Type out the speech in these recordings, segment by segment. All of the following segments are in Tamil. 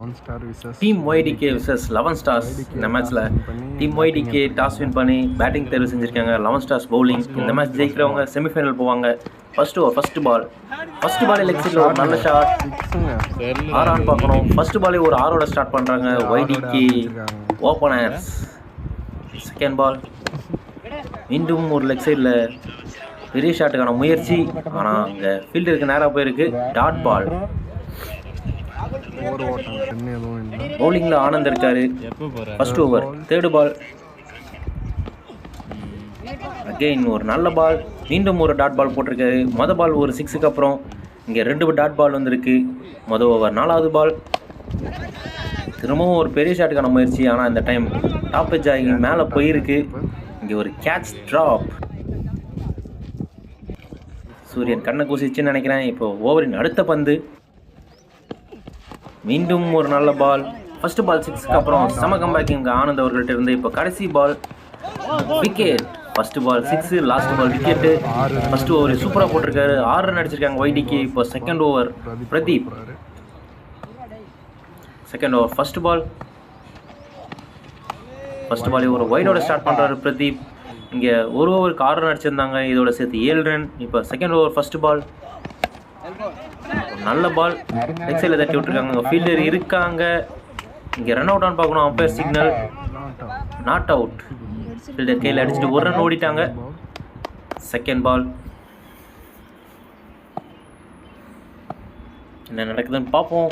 Team ஒய்டிகே versus 11 stars. இந்த மேட்ச்சில் டீம் ஒய்டிகே டாஸ் வின் பண்ணி பேட்டிங் தேர்வு செஞ்சுருக்காங்க. 11 ஸ்டார்ஸ் பவுலிங். இந்த மேட்ச் ஜெயிக்கிறவங்க செமிஃபைனல் போவாங்க. ஃபர்ஸ்ட் பால் லெக் சைடில் ஒரு நல்ல ஷாட். ஆறான்னு பார்க்கணும். ஃபர்ஸ்ட் பாலே ஒரு ஆரோட ஸ்டார்ட் பண்ணுறாங்க ஒய்டிகே ஓப்பனர்ஸ். செகண்ட் பால் மீண்டும் ஒரு லெக் சைடில் பெரிய ஷாட்டுக்கான முயற்சி. ஆனால் அங்கே ஃபீல்டருக்கு நேராக போயிருக்கு. Dot ball. பவுலிங்கில் ஆனந்த் இருக்காரு. First over third ball. Again ஒரு நல்ல பால். மீண்டும் ஒரு டாட் பால் போட்டிருக்காரு. மொதல் பால் ஒரு 6க்கு அப்புறம் இங்கே 2 டாட் பால் வந்திருக்கு. மொதல் ஓவர் 4வது பால். திரும்பவும் ஒரு பெரிய ஷாட்டுக்கான முயற்சி. ஆனால் இந்த டைம் டாப் எட்ஜ் ஆகி மேலே போயிருக்கு. இங்கே ஒரு கேட்ச் ட்ராப். சூரியன் கண்ணை கூசிச்சுன்னு நினைக்கிறேன். இப்போ ஓவரின் அடுத்த பந்து. மீண்டும் ஒரு நல்ல பால். ஃபர்ஸ்ட் பால் 6க்கு அப்புறம் சம கம்பேக்கிங் ஆனந்த் அவர்கள்ட்ட இருந்து. இப்போ கடைசி ball wicket. First ball 6, last ball wicket. First over சூப்பராக போட்டிருக்காரு. 6 ரன் அடிச்சிருக்காங்க ஒய்டிக்கு. இப்போ second over Pradeep. Second over first ball ஒரு ஒய்டோட ஸ்டார்ட் பண்ணுறாரு பிரதீப். இங்கே ஒரு ஓவருக்கு 6 ரன் அடிச்சிருந்தாங்க. இதோட சேர்த்து 7 ரன். இப்போ செகண்ட் ஓவர் ஃபர்ஸ்ட் பால் நல்ல பால். லெக் சைடில் தட்டி விட்டுருக்காங்க. ஃபீல்டர் இருக்காங்க. இங்கே ரன் அவுட் ஆன் பார்க்கணும். Umpire signal not out. Fielder கையில் அடிச்சுட்டு ஒரு ரன் ஓடிட்டாங்க. செகண்ட் பால் என்ன நடக்குதுன்னு பார்ப்போம்.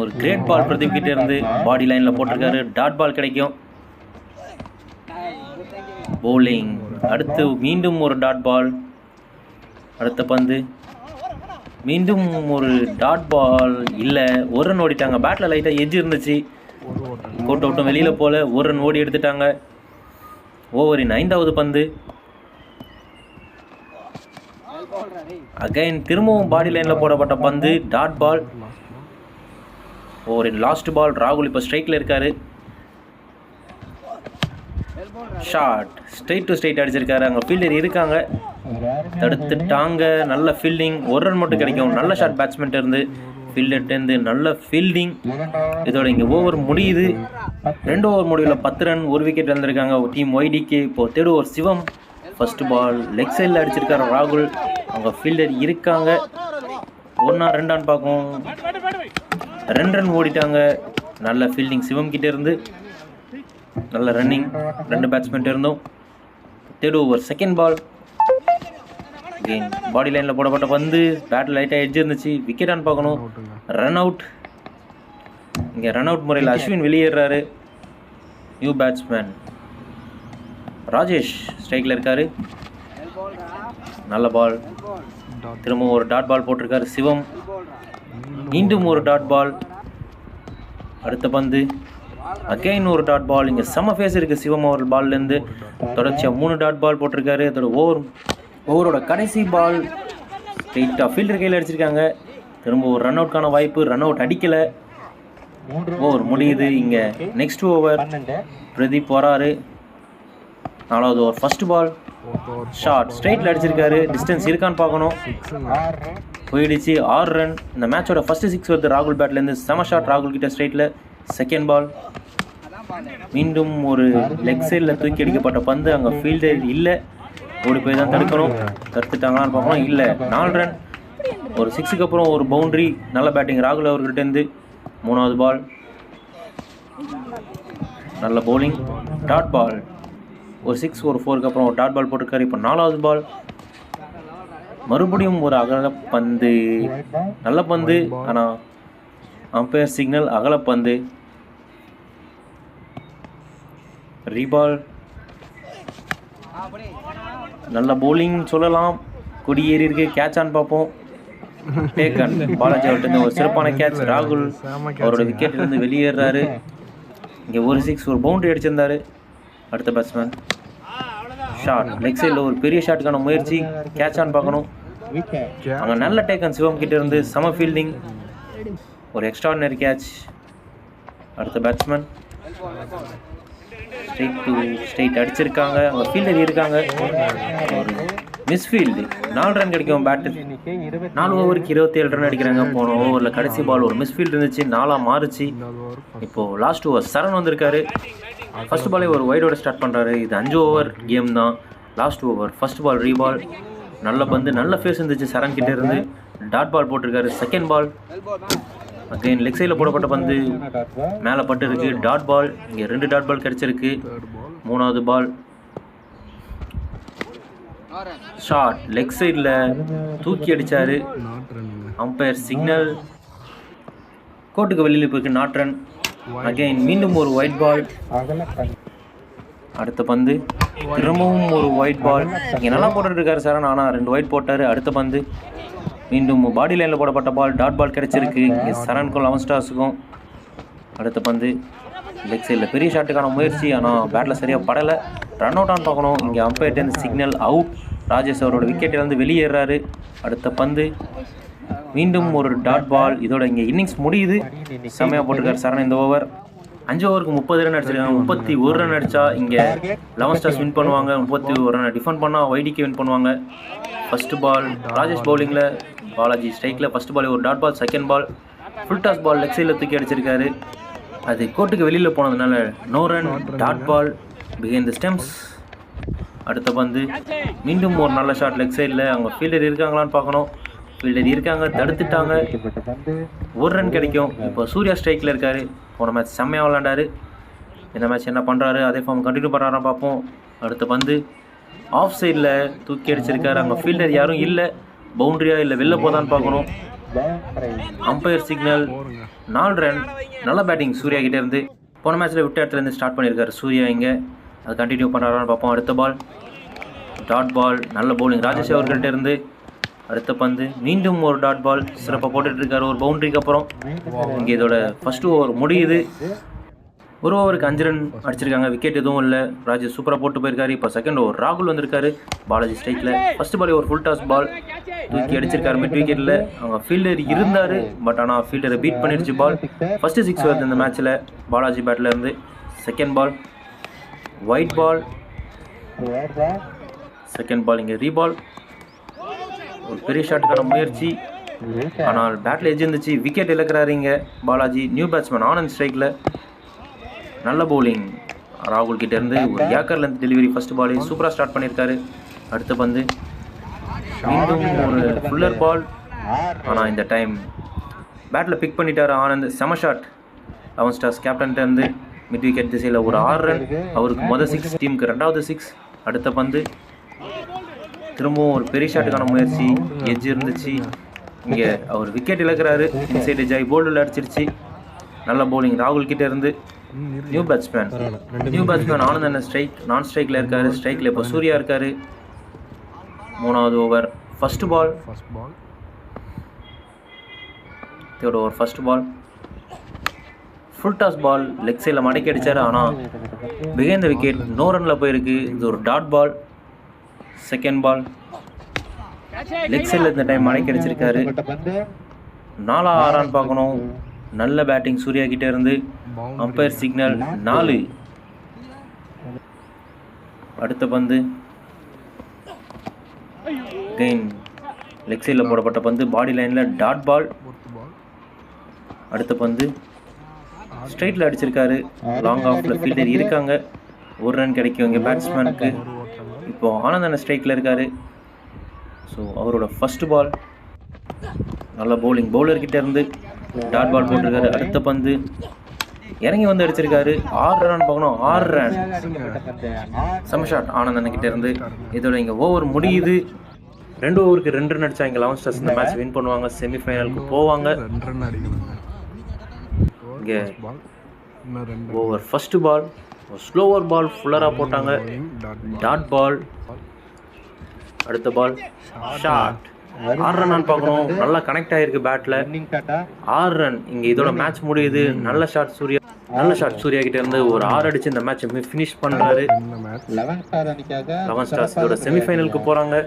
ஒரு கிரேட் பால் பிரதீப் கிட்டே இருந்து பாடி லைனில் போட்டிருக்காரு. டாட் பால் கிடைக்கும். பவுலிங் அடுத்து மீண்டும் ஒரு டாட் பால். அடுத்த பந்து மீண்டும் ஒரு டாட் பால். இல்லை, ஒரு ரன் ஓடிட்டாங்க. பேட்டில் லைட்டாக எட்ஜ் இருந்துச்சு. கோட் அவுட்டும் வெளியில் போல. ஒரு ரன் ஓடி எடுத்துட்டாங்க. ஓவரின் 5வது பந்து. அகைன் திரும்பவும் பாடி லைனில் போடப்பட்ட பந்து. Dot ball. ஓவரின் லாஸ்ட் பால். ராகுல் இப்போ ஸ்ட்ரைக்கில் இருக்காரு. ஷாட் ஸ்ட்ரைட் டு ஸ்ட்ரைட் அடிச்சிருக்காரு. அங்கே ஃபீல்டர் இருக்காங்க. தடுத்துட்டாங்க. நல்ல ஃபீல்டிங். ஒரு ரன் மட்டும் கிடைக்கும். நல்ல ஷாட் பேட்ஸ்மேன் இருந்து. ஃபீல்டர்லேருந்து நல்ல ஃபீல்டிங். இதோட இங்கே ஓவர் முடியுது. 2 ஓவர் முடிவில் 10 ரன் 1 விக்கெட் வந்திருக்காங்க டீம் ஒய்டிகே. இப்போ தேர்ட் ஓவர் சிவம். ஃபர்ஸ்ட் பால் லெக் சைடில் அடிச்சிருக்காரு ராகுல். அவங்க ஃபீல்டர் இருக்காங்க. 1 ஆன் 2 ஆன் பார்க்கும். 2 ரன் ஓடிட்டாங்க. நல்ல ஃபீல்டிங் சிவம் கிட்டே இருந்து. நல்ல ரன்னிங் 2 பேட்ஸ்மேன் இருந்தோம். Third over second ball. Again body லைனில் போடப்பட்ட பந்து. பேட்டில் லைட்டாக எட்ஜ் இருந்துச்சு. விக்கெட் ஆன் பார்க்கணும். Run out. இங்கே ரன் அவுட் முறையில் அஸ்வின் வெளியேறாரு. நியூ பேட்ஸ்மேன் ராஜேஷ் ஸ்ட்ரைக்கில் இருக்காரு. நல்ல பால். திரும்ப ஒரு டாட் பால் போட்டிருக்காரு சிவம். மீண்டும் ஒரு டாட் பால். அடுத்த பந்து அகைன் ஒரு டாட் பால். இங்கே செம ஃபேஸ் இருக்குது சிவம் அவர் பால்லேருந்து. தொடர்ச்சியாக 3 டாட் பால் போட்டிருக்காரு. அதோட ஓவரோட கடைசி பால் ஸ்ட்ரெயிட்டாக ஃபீல்டர் கையில் அடிச்சிருக்காங்க. திரும்ப ஒரு ரன் அவுட்கான வாய்ப்பு. Run out அடிக்கலை. ஓவர் முடியுது. இங்கே நெக்ஸ்ட் ஓவர் பிரதீப் வராரு. 4வது ஓவர் ஃபர்ஸ்ட் பால். ஷார்ட் ஸ்ட்ரைட்டில் அடிச்சிருக்காரு. டிஸ்டன்ஸ் இருக்கான்னு பார்க்கணும். போயிடுச்சு. 6 ரன். இந்த மேட்சோட ஃபர்ஸ்ட் 6 வருது ராகுல் பேட்லேருந்து. செம ஷாட் ராகுல் கிட்ட ஸ்ட்ரைட்டில். செகண்ட் பால் மீண்டும் ஒரு லெக் சைடில் தூக்கி அடிக்கப்பட்ட பந்து. அங்கே ஃபீல்டர் இல்லை. ஓடி போய் தான் தடுக்கணும். தடுத்துட்டாங்களான்னு பார்க்கணும். இல்லை. 4 ரன். ஒரு 6க்கு அப்புறம் ஒரு பவுண்ட்ரி. நல்ல பேட்டிங் ராகுல் அவர்கிட்டேருந்து. 3வது பால் நல்ல பவுலிங். Dot ball. ஒரு 6 ஒரு 4க்கு அப்புறம் ஒரு டாட் பால் போட்டிருக்காரு. இப்போ 4வது பால். மறுபடியும் ஒரு அகலப்பந்து. நல்ல பந்து. ஆனால் அம்பையர் சிக்னல் அகலப்பந்து. ரீபால். நல்ல பவுலிங் சொல்லலாம். கொடி ஏறி இருக்கு. கேட்ச் ஆன் பார்ப்போம். டேக்கன் பாலாஜி அவர்கிட்ட ஒரு சிறப்பான கேட்ச். ராகுல் அவரோட விக்கெட்லேருந்து வெளியேறாரு. இங்கே ஒரு 6 ஒரு பவுண்டரி அடிச்சிருந்தாரு. அடுத்த பேட்ஸ்மேன் ஷாட் லெக் சைடில் ஒரு பெரிய ஷாட்டுக்கான முயற்சி. கேட்ச் ஆன் பார்க்கணும். அங்கே நல்ல டேக்கன் சிவம் கிட்டே இருந்து. செம ஃபீல்டிங். ஒரு எக்ஸ்ட்ராடினரி கேட்ச். அடுத்த பேட்ஸ்மேன் ஸ்ட்ரைட் டு ஸ்ட்ரைட் அடிச்சிருக்காங்க. அங்கே ஃபீல்டர் இருக்காங்க. ஒரு மிஸ்ஃபீல்டு 4 ரன் கிடைக்கும். பேட்டு 4 ஓவருக்கு 27 ரன் அடிக்கிறாங்க. போன ஓவரில் கடைசி பால் ஒரு மிஸ்ஃபீல்டு இருந்துச்சு, 4 மாறுச்சு. இப்போது லாஸ்ட் ஓவர் சரண் வந்திருக்காரு. ஃபர்ஸ்ட் பாலே ஒரு வைடோட ஸ்டார்ட் பண்ணுறாரு. இது 5 ஓவர் கேம் தான். லாஸ்ட் ஓவர் ஃபர்ஸ்ட் பால் ரீபால், நல்ல பந்து, நல்ல ஃபேஸ் இருந்துச்சு சரண் கிட்டே இருந்து. டாட் பால் போட்டிருக்காரு. செகண்ட் பால் அகைன் லெக் சைடில் போடப்பட்ட பந்து மேலே பட்டு இருக்கு. டாட் பால், இங்கே 2 டாட் பால் கிடச்சிருக்கு. 3வது பால் ஷாட் லெக் சைடில் தூக்கி அடித்தார். அம்பையர் சிக்னல், கோர்ட்டுக்கு வெளியில் போயிருக்கு, நாட் ரன். அகைன் மீண்டும் ஒரு ஒயிட் பால். அடுத்த பந்து திரும்பவும் ஒரு ஒயிட் பால். இங்கே நல்லா போட்டுருக்காரு சரண், ஆனால் 2 ஒயிட் போட்டார். அடுத்த பந்து மீண்டும் பாடி லைனில் போடப்பட்ட பால், டாட் பால் கிடச்சிருக்கு இங்கே சரணுக்கும் 11 ஸ்டார்ஸுக்கும். அடுத்த பந்து லெக் சைடில் பெரிய ஷாட்டுக்கான முயற்சி, ஆனால் பேட்டில் சரியாக படலை. ரன் அவுட் ஆன் பார்க்கணும். இங்கே அம்பையர்டேருந்து சிக்னல் அவுட். ராஜேஷ் அவரோட விக்கெட்டிலேருந்து வெளியேறாரு. அடுத்த பந்து மீண்டும் ஒரு டாட் பால். இதோட இங்கே இன்னிங்ஸ் முடியுது. செம்மையாக போட்டிருக்காரு சரண் இந்த ஓவர். 5 ஓவருக்கு 30 ரன் அடிச்சிருக்காங்க. 31 ரன் அடித்தா இங்கே 11 ஸ்டார்ஸ் வின் பண்ணுவாங்க. 31 ரன் டிஃபெண்ட் பண்ணால் YDK வின் பண்ணுவாங்க. ஃபர்ஸ்ட் பால் ராஜேஷ் பவுலிங்கில், பாலாஜி ஸ்ட்ரைக்கில். ஃபர்ஸ்ட் பால் ஒரு dot ball. Second ball full toss ball leg சைடில் தூக்கி அடிச்சிருக்காரு. அது கோர்ட்டுக்கு வெளியில் போனதுனால no run. Dot ball behind the stumps. அடுத்த பந்து மீண்டும் ஒரு நல்ல ஷாட் லெக் சைடில். அவங்க ஃபீல்டர் இருக்காங்களான்னு பார்க்கணும். ஃபீல்டர் இருக்காங்க, தடுத்துட்டாங்க. 1 ரன் கிடைக்கும். இப்போ சூர்யா ஸ்ட்ரைக்கில் இருக்கார். போன மேட்ச் செம்மையாக விளாண்டாரு. இந்த மேட்ச் என்ன பண்ணுறாரு, அதே ஃபார்ம் கண்டினியூ பண்ணுறாரான்னு பார்ப்போம். அடுத்த பந்து ஆஃப் சைடில் தூக்கி அடிச்சிருக்காரு. அங்கே ஃபீல்டர் யாரும் இல்லை. பவுண்ட்ரியா இல்லை வெளில போதான்னு பார்க்கணும். Umpire signal 4 run. நல்ல பேட்டிங் சூர்யா கிட்டே இருந்து. போன மேட்ச்சில் விட்ட இடத்துலேருந்து ஸ்டார்ட் பண்ணியிருக்காரு சூர்யா. இங்கே அது கண்டினியூ பண்ணுறாரான்னு பார்ப்போம். அடுத்த பால் டாட் பால், நல்ல பவுலிங் ராஜேஷ் அவர்கிட்ட இருந்து. அடுத்த பந்து மீண்டும் ஒரு டாட் பால், சிறப்பாக போட்டுட்ருக்காரு ஒரு பவுண்ட்ரிக்கு அப்புறம். இங்கே இதோட ஃபர்ஸ்ட் ஓவர் முடியுது. ஒரு ஓவருக்கு 5 ரன் அடிச்சிருக்காங்க. விக்கெட் எதுவும் இல்லை. ராஜேஷ் சூப்பராக போட்டு போயிருக்காரு. இப்போ செகண்ட் ஓவர் ராகுல் வந்திருக்காரு பாலாஜி ஸ்ட்ரைக்கில். ஃபர்ஸ்ட் பால் ஒரு ஃபுல் டாஸ் பால் தூக்கி அடிச்சிருக்காரு மிட் விக்கெட்டில். அவங்க ஃபீல்டர் இருந்தார், பட் ஆனால் ஃபீல்டரை பீட் பண்ணிடுச்சு பால். ஃபஸ்ட்டு 6 வருது இந்த மேட்ச்சில் பாலாஜி பேட்டில் இருந்து. Second ball white ball. Second பால் இங்கே ரீபால். ஒரு பெரிய ஷாட்டுக்கான முயற்சி, ஆனால் பேட்டில் எஜ் இருந்துச்சு. விக்கெட் இழக்கிறாரு இங்கே பாலாஜி. நியூ பேட்ஸ்மேன் ஆனந்த் ஸ்ட்ரைக்கில். நல்ல பவுலிங் ராகுல் கிட்டேருந்து. ஒரு ஏக்கர் லென்த் டெலிவரி ஃபர்ஸ்ட் பாலே சூப்பராக ஸ்டார்ட் பண்ணியிருக்காரு. அடுத்த பந்து மீண்டும் ஒரு ஃபுல்லர் பால், ஆனால் இந்த டைம் பேட்டில் பிக் பண்ணிட்டார் ஆனந்த். செம ஷாட் 11 ஸ்டார்ஸ் கேப்டன்கிட்டேருந்து. மிட் விக்கெட் திசையில் ஒரு 6 ரன். அவருக்கு மொதல் 6, டீமுக்கு 2வது 6. அடுத்த பந்து திரும்பவும் ஒரு பெரிய ஷாட்டுக்கான முயற்சி, எஜ் இருந்துச்சு. இங்கே அவர் விக்கெட் இழக்கிறாரு. இன்சைடு ஜாய் போல்டில் அடிச்சிருச்சு. நல்ல பவுலிங் ராகுல் கிட்டே இருந்து. நியூ பேட்ஸ்மேன் ஆனந்த் அண்ணன் ஸ்ட்ரைக், நான் ஸ்ட்ரைக்கில் இருக்காரு. ஸ்ட்ரைக்கில் இப்போ சூர்யா இருக்காரு. 3வது over first ball. Third over first ball full toss ball leg சைடில் மடக்கி அடித்தார். ஆனால் பிஹைண்ட் த விக்கெட் நோ ரனில் போயிருக்கு. இது ஒரு dot ball. Second ball leg சைடில் இந்த டைம் மடக்கி அடிச்சிருக்காரு. 4 6 பார்க்கணும். நல்ல பேட்டிங் சூர்யா கிட்டே இருந்து. Umpire signal 4. அடுத்த பந்து கெயின் லெக் சைடில் போடப்பட்ட பந்து பாடி லைனில் டாட் பால். அடுத்த பந்து ஸ்ட்ரைட்டில் அடிச்சிருக்காரு. லாங் ஆஃபில் ஃபீல்டர் இருக்காங்க. 1 ரன் கிடைக்கும் இங்கே பேட்ஸ்மேனுக்கு. இப்போது ஆனந்தன ஸ்ட்ரைக்கில் இருக்கார். ஸோ அவரோட ஃபர்ஸ்ட் பால் நல்ல பவுலிங் பவுலர்கிட்ட இருந்து டாட் பால் போட்டிருக்காரு. அடுத்த பந்து இறங்கி வந்து அடிச்சிருக்காரு. 6 ரன் பார்க்கணும். 6 ரன் செம ஷாட் ஆனந்தன்கிட்ட இருந்து. இதோட இங்கே ஓவர் முடியுது. 2 ஓவருக்கு 2 ரன் அடிச்சா இங்கே 11 ஸ்டார்ஸ் இந்த மேட்ச் வின் பண்ணுவாங்க, செமிஃபைனலுக்கு போவாங்க. இங்கே over first ball slower ball ஃபுல்லராக போட்டாங்க. Dot ball. அடுத்த பால் ஷாட். 6 ரன் பார்க்கணும். நல்லா கனெக்ட் ஆகிருக்கு பேட்டில். 6 ரன். இங்கே இதோட மேட்ச் முடியுது. நல்ல ஷாட் சூர்யா கிட்ட இருந்து ஒரு 6 அடிச்சு இந்த மேட்ச் ஃபினிஷ் பண்ணுறாரு. 11 ஸ்டார்ஸ் இதோட செமிஃபைனலுக்கு போகிறாங்க.